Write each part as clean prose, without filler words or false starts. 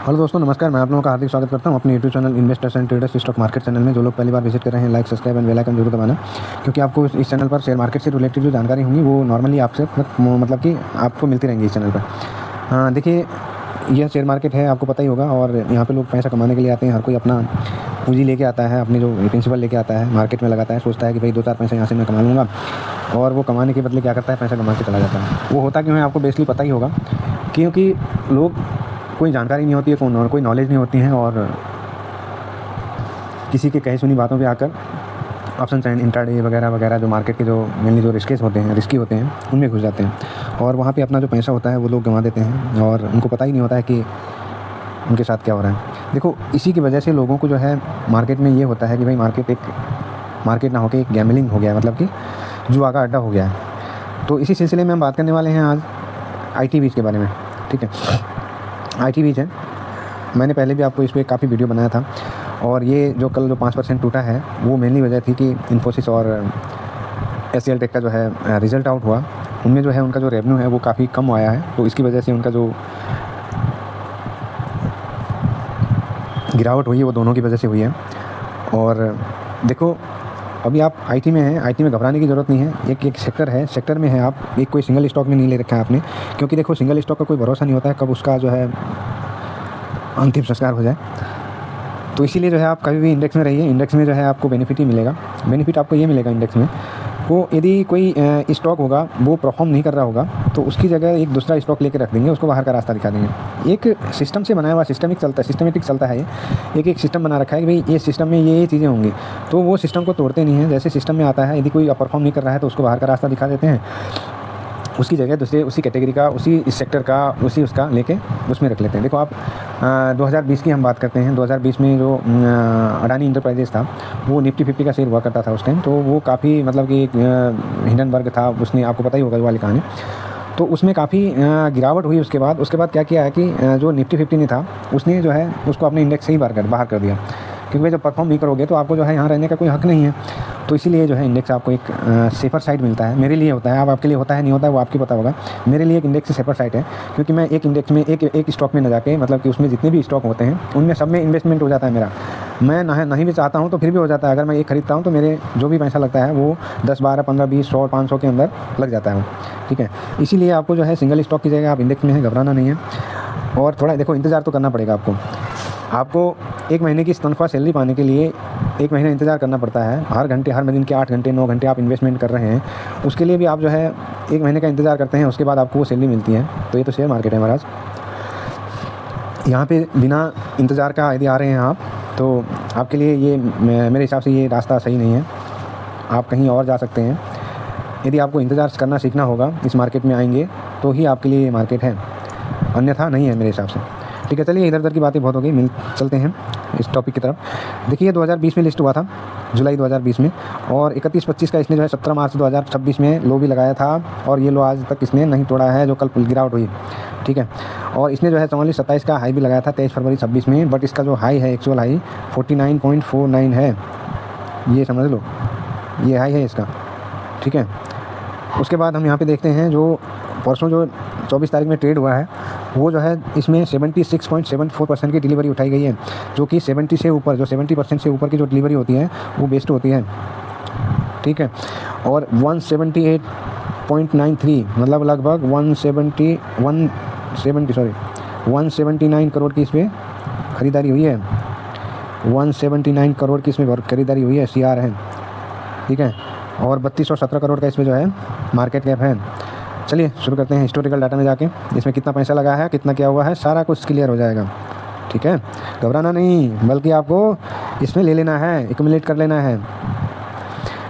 Hello दोस्तों, नमस्कार। मैं आप लोगों का हार्दिक स्वागत करता हूं अपने YouTube channel investors and traders stock market channel में। जो लोग पहली बार विजिट कर रहे हैं, like, subscribe and bell icon जरूर दबाना, क्योंकि आपको इस चैनल पर शेयर मार्केट से रिलेटेड जो जानकारी होंगी वो नॉर्मली आपसे मतलब कि आपको मिलती रहेंगी इस चैनल पर। देखिए, यह शेयर मार्केट है, आपको पता ही होगा, और यहाँ पे लोग पैसा कमाने के लिए आते हैं। हर कोई अपना पूंजी लेके आता है, अपनी जो प्रिंसिपल लेके आता है, मार्केट में लगाता है, सोचता है कि भाई 2-4 पैसे यहाँ से मैं कमा लूँगा, और वो कमाने के बदले क्या करता है, पैसा कमा के चला जाता है। वो होता क्यों है, आपको बेसिकली पता ही होगा, क्योंकि लोग कोई जानकारी नहीं होती है, कोई नॉलेज नहीं होती है, और किसी के कही सुनी बातों पे आकर ऑप्शन एंड इंट्राडे वगैरह वगैरह जो मार्केट के जो मेनली जो रिस्की होते हैं उनमें घुस जाते हैं, और वहाँ पे अपना जो पैसा होता है वो लोग गंवा देते हैं, और उनको पता ही नहीं होता है कि उनके साथ क्या हो रहा है। देखो, इसी की वजह से लोगों को जो है मार्केट में ये होता है कि भाई मार्केट ना होकर एक गैम्बलिंग हो गया है, मतलब कि जुआ का अड्डा हो गया है। तो इसी सिलसिले में हम बात करने वाले हैं आज ITBs के बारे में। ठीक है, ITBs है, मैंने पहले भी आपको इस पर काफ़ी वीडियो बनाया था, और ये जो कल जो 5% टूटा है वो मेनली वजह थी कि इन्फोसिस और HCL टेक का जो है रिज़ल्ट आउट हुआ। उनमें जो है उनका जो रेवेन्यू है वो काफ़ी कम आया है, तो इसकी वजह से उनका जो गिरावट हुई है वो दोनों की वजह से हुई है। और देखो, अभी आप IT में हैं, IT में घबराने की ज़रूरत नहीं है। एक सेक्टर है, सेक्टर में है आप, एक कोई सिंगल स्टॉक में नहीं ले रखा है आपने, क्योंकि देखो सिंगल स्टॉक का कोई भरोसा नहीं होता है कब उसका जो है अंतिम संस्कार हो जाए। तो इसीलिए जो है आप कभी भी इंडेक्स में रहिए, इंडेक्स में जो है आपको बेनिफिट ही मिलेगा। बेनिफिट आपको ये मिलेगा इंडेक्स में, वो यदि कोई स्टॉक होगा वो परफॉर्म नहीं कर रहा होगा तो उसकी जगह एक दूसरा स्टॉक लेके रख देंगे, उसको बाहर का रास्ता दिखा देंगे। एक सिस्टम से बनाया हुआ सिस्टमेटिक चलता है ये। एक सिस्टम बना रखा है कि भाई ये सिस्टम में ये चीज़ें होंगी, तो वो सिस्टम को तोड़ते नहीं हैं। जैसे सिस्टम में आता है, यदि कोई परफॉर्म नहीं कर रहा है तो उसको बाहर का रास्ता दिखा देते हैं, उसकी जगह दूसरे उसी कैटेगरी का, उसी सेक्टर का, उसका लेके उसमें रख लेते हैं। देखो आप 2020 की हम बात करते हैं। 2020 में जो अडानी इंटरप्राइजेस था वो निफ्टी 50 का शेयर हुआ करता था उस टाइम, तो वो काफ़ी मतलब कि हिंडनबर्ग था, उसने, आपको पता ही होगा वाली कहानी। तो उसमें काफ़ी गिरावट हुई। उसके बाद क्या किया है कि जो निफ्टी 50 नहीं था उसने जो है उसको अपने इंडेक्स से ही बाहर कर दिया, क्योंकि भाई जब परफॉर्म नहीं करोगे तो आपको जो है यहाँ रहने का कोई हक नहीं है। तो इसीलिए जो है इंडेक्स आपको एक सेफर साइड मिलता है। मेरे लिए होता है, अब आपके लिए होता है नहीं होता है वो आपको पता होगा। मेरे लिए एक इंडेक्स सेफर साइड है, क्योंकि मैं एक इंडेक्स में एक स्टॉक में न जाके, मतलब कि उसमें जितने भी स्टॉक होते हैं उनमें सब में इन्वेस्टमेंट हो जाता है मेरा। मैं नहीं भी चाहता हूँ तो फिर भी हो जाता है। अगर मैं एक खरीदता हूँ तो मेरे जो भी पैसा लगता है वो 10, 12, 15, 20, 100, 500 के अंदर लग जाता है। ठीक है, इसीलिए आपको जो है सिंगल स्टॉक की जगह आप इंडेक्स में है, घबराना नहीं है। और थोड़ा देखो, इंतज़ार तो करना पड़ेगा आपको 1 महीने की तनख्वाह सैलरी पाने के लिए 1 महीना इंतज़ार करना पड़ता है। हर दिन के 8 घंटे 9 घंटे आप इन्वेस्टमेंट कर रहे हैं, उसके लिए भी आप जो है 1 महीने का इंतज़ार करते हैं, उसके बाद आपको वो सैलरी मिलती है। तो ये तो शेयर मार्केट है महाराज। यहाँ पे बिना इंतज़ार का यदि आ रहे हैं आप, तो आपके लिए ये मेरे हिसाब से ये रास्ता सही नहीं है। आप कहीं और जा सकते हैं। यदि आपको इंतज़ार करना सीखना होगा, इस मार्केट में आएंगे तो ही आपके लिए ये मार्केट है, अन्यथा नहीं है मेरे हिसाब से। ठीक है, चलिए इधर उधर की बातें बहुत हो गई, चलते हैं इस टॉपिक की तरफ। देखिए, 2020 में लिस्ट हुआ था, जुलाई 2020 में, और 31-25 का इसने जो है 17 मार्च 2026 में लो भी लगाया था, और ये लो आज तक इसने नहीं तोड़ा है, जो कल गिरावट हुई। ठीक है, और इसने जो है 44-27 का हाई भी लगाया था 23 फरवरी 26 में, बट इसका जो हाई है, एक्चुअल हाई 49.49 है, ये समझ लो, ये हाई है इसका। ठीक है, उसके बाद हम यहाँ पे देखते हैं जो परसों जो 24 तारीख में ट्रेड हुआ है, वो जो है इसमें 76.74% की डिलीवरी उठाई गई है, जो कि 70 से ऊपर, जो 70% से ऊपर की जो डिलीवरी होती है वो बेस्ट होती है। ठीक है, और 178.93 मतलब लगभग 179 करोड़ की इसमें ख़रीदारी हुई है। 179 करोड़ की इसमें खरीदारी हुई है, CR है। ठीक है, और 3217 करोड़ का इसमें जो है मार्केट कैप है। चलिए शुरू करते हैं हिस्टोरिकल डाटा में जाके। इसमें कितना पैसा लगा है, कितना क्या हुआ है, सारा कुछ क्लियर हो जाएगा। ठीक है, घबराना नहीं, बल्कि आपको इसमें ले लेना है, एक्यूमुलेट कर लेना है।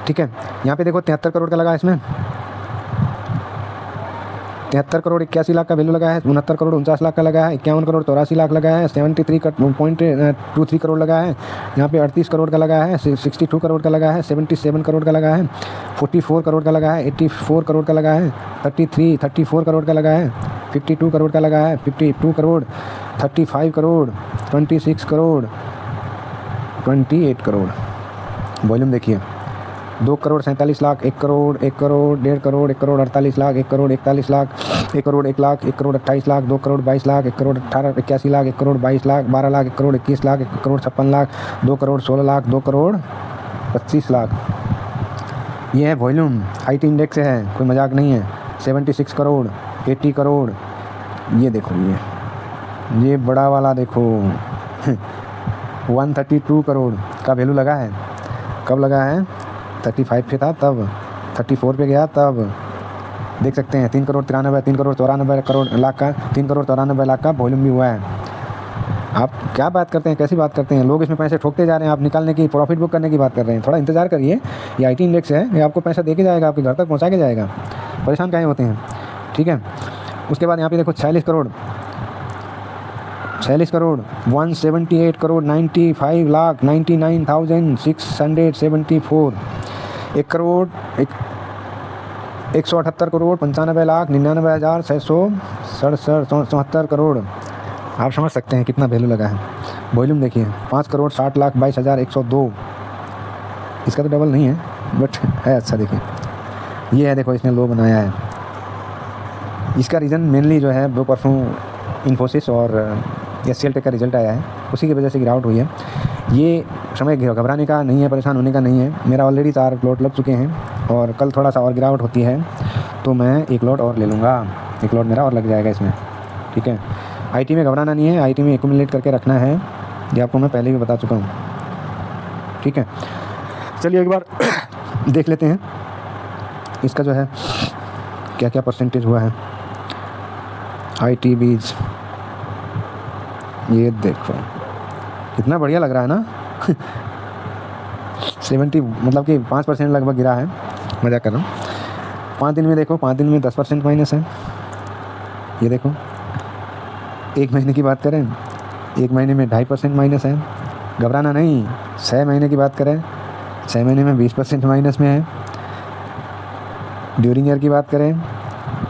ठीक है, यहाँ पे देखो 73 करोड़ का लगा है इसमें, 73 करोड़ 81 लाख का वैल्यू लगा है, 69 करोड़ 49 लाख का लगा है, 51 करोड़ 83 लाख लगा है, 73.23 करोड़ लगा है, यहाँ पे 38 करोड़ का लगा है, 62 करोड़ का लगा है, 77 करोड़ का लगा है, 44 करोड़ का लगा है, 84 करोड़ का लगा है, 34 करोड़ का लगा है, 52 करोड़ का लगा है, 52 करोड़, 35 करोड़, 26 करोड़, 28 करोड़। वॉल्यूम देखिए, 2 करोड़ 47 लाख, 1 करोड़, 1 करोड़, 1.5 करोड़, 1 करोड़ 48 लाख, 1 करोड़ 41 लाख, 1 करोड़ 1 लाख, 1 करोड़ 28 लाख, 2 करोड़ 22 लाख, 1 करोड़ 81 लाख, 1 करोड़ 22 लाख, 12 लाख, 1 करोड़ 21 लाख, 1 करोड़ 56 लाख, 2 करोड़ 16 लाख, 2 करोड़ 25 लाख। ये है वॉल्यूम, IT इंडेक्स है, कोई मजाक नहीं है। 76 करोड़, 80 करोड़, ये देखो ये बड़ा वाला देखो 132 करोड़ का वैल्यू लगा है। कब लगा है? 35 पे था तब, 34 पे गया तब। देख सकते हैं 3 करोड़ 94 करोड़ लाख का 3 करोड़ 94 लाख का वॉल्यूम भी हुआ है। आप क्या बात करते हैं, कैसी बात करते हैं? लोग इसमें पैसे ठोकते जा रहे हैं, आप निकालने की, प्रॉफिट बुक करने की बात कर रहे हैं। थोड़ा इंतजार करिए, ये IT इंडेक्स है, ये आपको पैसा दे के जाएगा, आपके घर तक पहुंचा के जाएगा। परेशान काहे होते हैं? ठीक है। उसके बाद यहाँ पे देखो 46 करोड़ 178 करोड़ 95 लाख 99,674, 1 करोड़ 178 करोड़ 95 लाख 99,677 करोड़। आप समझ सकते हैं कितना वैल्यू लगा है। वॉल्यूम देखिए 5 करोड़ 60 लाख 22,102, इसका तो डबल नहीं है बट है अच्छा। देखिए ये है, देखो इसने लो बनाया है। इसका रीज़न मेनली जो है वो परसों इन्फोसिस और SCL टेक का रिजल्ट आया है, उसी की वजह से गिरावट हुई है। ये समय घबराने का नहीं है, परेशान होने का नहीं है। मेरा ऑलरेडी 4 लॉट लग चुके हैं और कल थोड़ा सा और गिरावट होती है तो मैं 1 लॉट और ले लूँगा, 1 लॉट मेरा और लग जाएगा इसमें। ठीक है। IT में घबराना नहीं है, IT में एक्यूमुलेट करके रखना है, ये आपको मैं पहले भी बता चुका हूँ। ठीक है, चलिए एक बार देख लेते हैं इसका जो है क्या क्या परसेंटेज हुआ है। IT बीज, ये देखो कितना बढ़िया लग रहा है ना 70 मतलब कि 5% लगभग गिरा है, मज़ा कर रहा हूँ। 5 दिन में देखो, 5 दिन में 10% माइनस है। ये देखो 1 महीने की बात करें, 1 महीने में 2.5% माइनस है। घबराना नहीं। 6 महीने की बात करें, 6 महीने में 20% माइनस में है। ड्यूरिंग ईयर की बात करें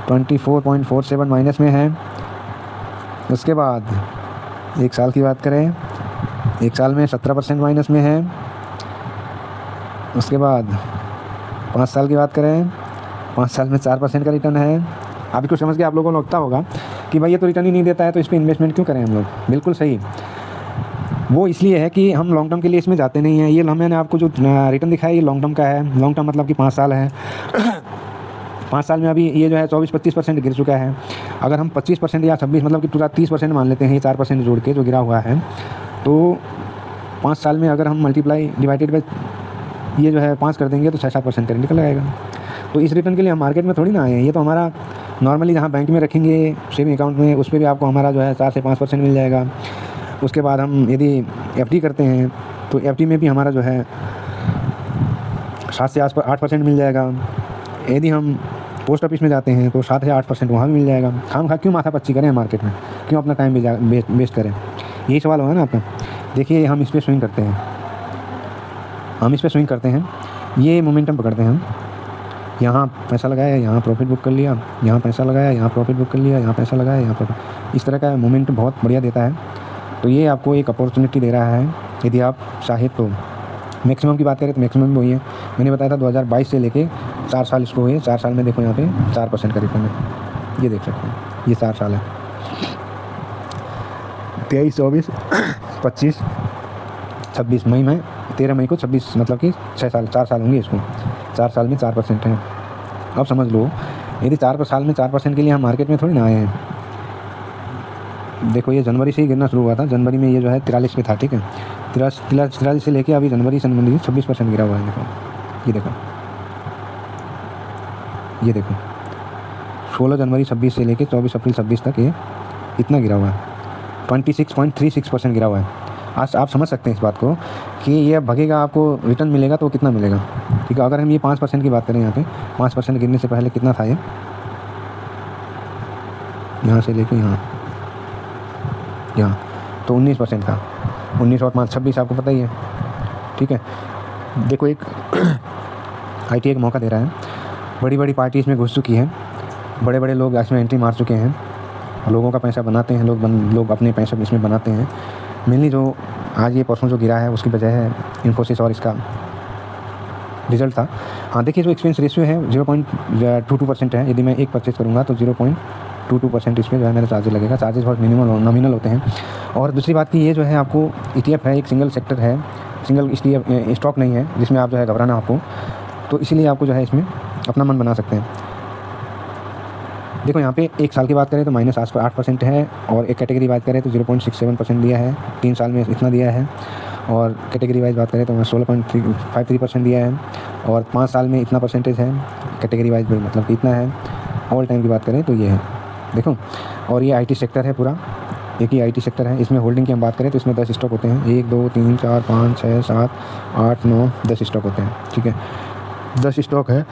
24.47 माइनस में है। उसके बाद 1 साल की बात करें, 1 साल में 17% माइनस में है। उसके बाद 5 साल की बात करें, 5 साल में 4% का रिटर्न है। आप इसको समझ के आप लोगों को लगता होगा कि भाई ये तो रिटर्न ही नहीं देता है तो इस पर इन्वेस्टमेंट क्यों करें हम लोग। बिल्कुल सही, वो इसलिए है कि हम लॉन्ग टर्म के लिए इसमें जाते नहीं हैं। ये मैंने आपको जो रिटर्न दिखाया ये लॉन्ग टर्म का है। लॉन्ग टर्म मतलब कि 5 साल है 5 साल में अभी ये जो है 24-25% गिर चुका है। अगर हम 25% या 26 मतलब कि पूरा 30% मान लेते हैं, ये 4% जोड़ के जो गिरा हुआ है, तो 5 साल में अगर हम मल्टीप्लाई डिवाइडेड बाई ये जो है 5 कर देंगे तो 6-7% करेंट निकल आएगा। तो इस रिटर्न के लिए हम मार्केट में थोड़ी ना आए हैं। ये तो हमारा नॉर्मली जहाँ बैंक में रखेंगे सेविंग अकाउंट में, उस पर भी आपको हमारा जो है 4 से 5% मिल जाएगा। उसके बाद हम यदि FD करते हैं तो FD में भी हमारा जो है 7 से 8% मिल जाएगा। यदि हम पोस्ट ऑफिस में जाते हैं तो 7 से 8% वहाँ भी मिल जाएगा। खाम खा क्यों माथा पच्ची करें मार्केट में, क्यों अपना टाइम वेस्ट करें? यही सवाल होगा ना आपका। देखिए हम इस पर स्विंग करते हैं, ये मोमेंटम पकड़ते हैं हम। यहाँ पैसा लगाया, यहाँ प्रॉफिट बुक कर लिया, यहाँ पैसा लगाया, यहाँ प्रॉफिट बुक कर लिया, यहाँ पैसा लगाया, यहाँ प्रॉफिट। इस तरह का मोमेंटम बहुत बढ़िया देता है। तो ये आपको एक अपॉर्चुनिटी दे रहा है यदि आप चाहे तो। मैक्सिमम की बात करें तो मैक्सिमम भी वही है, मैंने बताया था 2022 से लेके 4 साल इसको हुए। 4 साल में देखो यहाँ पे 4% का रिटर्न है, ये देख सकते हैं। ये 4 साल है, 23, 24, 25, 26 मई में 13 मई को 26 मतलब कि 6 साल 4 साल होंगे इसको। 4 साल में 4% है। अब समझ लो यदि 4 साल में 4% के लिए हम मार्केट में थोड़ी ना आए हैं। देखो ये जनवरी से ही गिरना शुरू हुआ था। जनवरी में ये जो है 43 पे था, ठीक है। 43 से लेके अभी जनवरी से 26% गिरा हुआ है। देखो ये देखो 16 जनवरी 26 से लेके 24 अप्रैल 26 तक ये इतना गिरा हुआ है। 26.36% गिरा हुआ है। आज आप समझ सकते हैं इस बात को कि ये भगेगा, आपको रिटर्न मिलेगा तो कितना मिलेगा। ठीक है, अगर हम ये 5% की बात करें, यहाँ पे 5% गिरने से पहले कितना था ये, यहाँ से लेके यहाँ तो 19% था। 19 और 5 26 आपको पता ही है। ठीक है, देखो एक IT एक मौका दे रहा है। बड़ी बड़ी पार्टी इसमें घुस चुकी है, बड़े बड़े लोग इसमें एंट्री मार चुके हैं, लोगों का पैसा बनाते हैं, लोग अपने पैसा इसमें बनाते हैं। मेनली जो आज ये परसों जो गिरा है उसकी वजह है इन्फोसिस और इसका रिजल्ट था। हाँ देखिए, जो एक्सपेंस रेशियो है 0.22% है। यदि मैं एक परचेज़ करूँगा तो 0.22% इसमें जो है मेरा चार्जेस लगेगा। चार्जेस बहुत मिनिमल और नॉमिनल होते हैं। और दूसरी बात की ये जो है आपको ETF है, एक सिंगल सेक्टर है, सिंगल इसलिए स्टॉक नहीं है जिसमें आप जो है घबराना आपको, तो इसीलिए आपको जो है इसमें अपना मन बना सकते हैं। देखो यहाँ पे 1 साल की बात करें तो -8% है, और एक कैटेगरी बात करें तो 0.67% दिया है, 3 साल में इतना दिया है। और कैटेगरी वाइज बात करें तो 16.53% दिया है, और 5 साल में इतना परसेंटेज है कैटेगरी वाइज, मतलब कि इतना है। ऑल टाइम की बात करें तो ये है, देखो। और ये IT सेक्टर है पूरा, एक ही IT सेक्टर है। इसमें होल्डिंग की हम बात करें तो इसमें 10 स्टॉक होते हैं, 1 2 3 4 5 6 7 8 9 10 स्टॉक होते हैं, ठीक है। 10 स्टॉक है।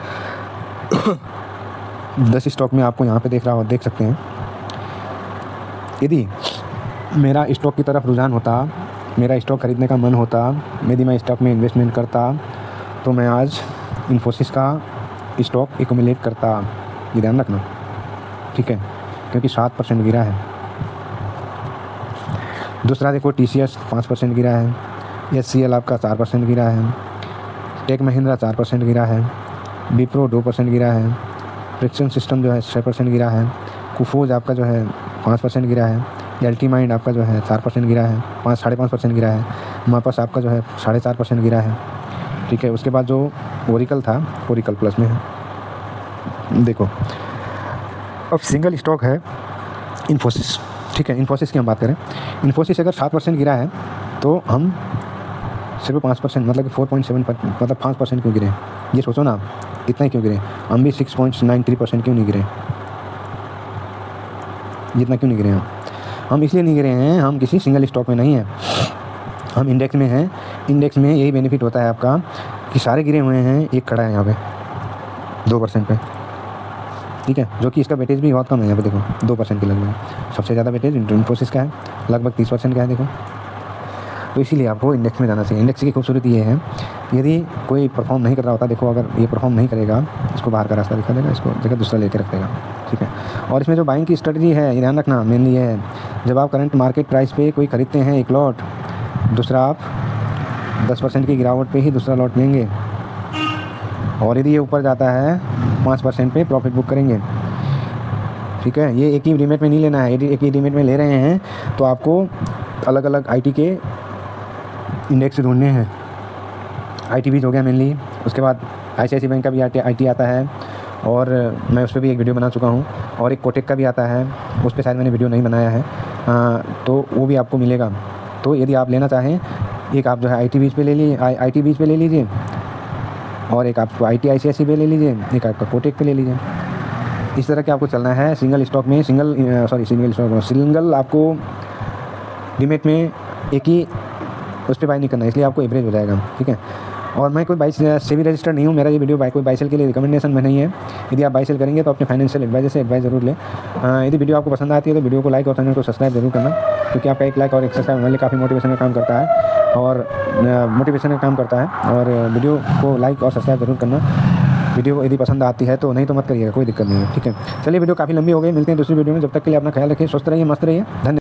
10 स्टॉक में आपको यहाँ पे देख सकते हैं। यदि मेरा स्टॉक की तरफ रुझान होता, मेरा स्टॉक खरीदने का मन होता, यदि मैं स्टॉक में इन्वेस्टमेंट करता, तो मैं आज इन्फोसिस का स्टॉक एक्यूमुलेट करता। ये ध्यान रखना, ठीक है, क्योंकि 7% गिरा है। दूसरा देखो, TCS 5% गिरा है, HCL आपका 4% गिरा है, टेक महिंद्रा 4% गिरा है, विप्रो 2% गिरा है, फ्रिक्शन सिस्टम जो है 6% गिरा है, कुफोज आपका जो है 5% गिरा है, एल्टी माइंड आपका जो है 4% गिरा है, 5.5% गिरा है, मापस आपका जो है 4.5% गिरा है, ठीक है। उसके बाद जो ओरिकल था, ओरिकल प्लस में है। देखो अब सिंगल स्टॉक है इन्फोसिस, ठीक है। इन्फोसिस की हम बात करें, इन्फोसिस अगर 7% गिरा है तो हम सिर्फ 5%, मतलब कि 4.7, मतलब 5% क्यों गिरे? ये सोचो ना, इतना ही क्यों गिरे? हम भी 6.93% क्यों नहीं गिरे? जितना क्यों नहीं गिरे हम इसलिए नहीं गिरे हैं, हम किसी सिंगल स्टॉक में नहीं हैं, हम इंडेक्स में हैं। इंडेक्स में यही बेनिफिट होता है आपका कि सारे गिरे हुए हैं, एक खड़ा है यहाँ पे 2% पे, ठीक है, जो कि इसका वेटेज भी बहुत कम है। यहाँ पे देखो 2% के लगभग, सबसे ज़्यादा वेटेज इन्फोसिस का है, लगभग 30% का है, देखो। तो इसीलिए आपको इंडेक्स में जाना चाहिए। इंडेक्स की खूबसूरती ये है, यदि कोई परफॉर्म नहीं कर रहा होता, देखो अगर ये परफॉर्म नहीं करेगा, इसको बाहर का रास्ता दिखा देगा, इसको जगह दूसरा लेके रख देगा, ठीक है। और इसमें जो बाइंग की स्ट्रेटजी है, ये ध्यान रखना, मेनली ये है, जब आप करंट मार्केट प्राइस पे कोई खरीदते हैं एक लॉट, दूसरा आप 10% की गिरावट पे ही दूसरा लॉट लेंगे, और यदि ये ऊपर जाता है 5% पे प्रॉफिट बुक करेंगे, ठीक है। ये एक ही डीमेट में नहीं लेना है, यदि एक ही डीमेट में ले रहे हैं तो आपको अलग अलग IT के इंडेक्स ढूंढने हैं। IT बीज हो गया मेनली, उसके बाद ICICI बैंक का भी IT आता है, और मैं उस पर भी एक वीडियो बना चुका हूँ, और एक कोटेक का भी आता है, उस पर शायद मैंने वीडियो नहीं बनाया है, तो वो भी आपको मिलेगा। तो यदि आप लेना चाहें, एक आप जो है IT बीज पे ले लीजिए, IT बीज पे ले लीजिए, और एक आप IT ICICI पे ले लीजिए, एक आपका कोटेक पे ले लीजिए। इस तरह के आपको चलना है सिंगल स्टॉक में, सिंगल आपको डीमेट में एक ही उस पर बाई नहीं करना, इसलिए आपको एवरेज हो जाएगा, ठीक है। और मैं कोई बाई से भी रजिस्टर्ड नहीं हूँ, मेरा ये वीडियो कोई बाई सेल के लिए रिकमेंडेशन में नहीं है। यदि आप बाई सेल करेंगे तो अपने फाइनेंशियल एडवाइजर से एडवाइस जरूर लें। यदि वीडियो आपको पसंद आती है तो वीडियो को लाइक और चैनल को सब्सक्राइब जरूर करना, क्योंकि आपका एक लाइक और एक सब्सक्राइब हमारे लिए काफ़ी मोटिवेशन का काम करता है, और मोटिवेशन का काम करता है। और वीडियो को लाइक और सब्सक्राइब जरूर करना। वीडियो यदि पसंद आती है तो, नहीं तो मत करिएगा, कोई दिक्कत नहीं है, ठीक है। चलिए, वीडियो काफ़ी लंबी हो गई, मिलते हैं दूसरी वीडियो में। जब तक के लिए अपना ख्याल रखिए, स्वस्थ रहिए, मस्त रहिए, धन्यवाद।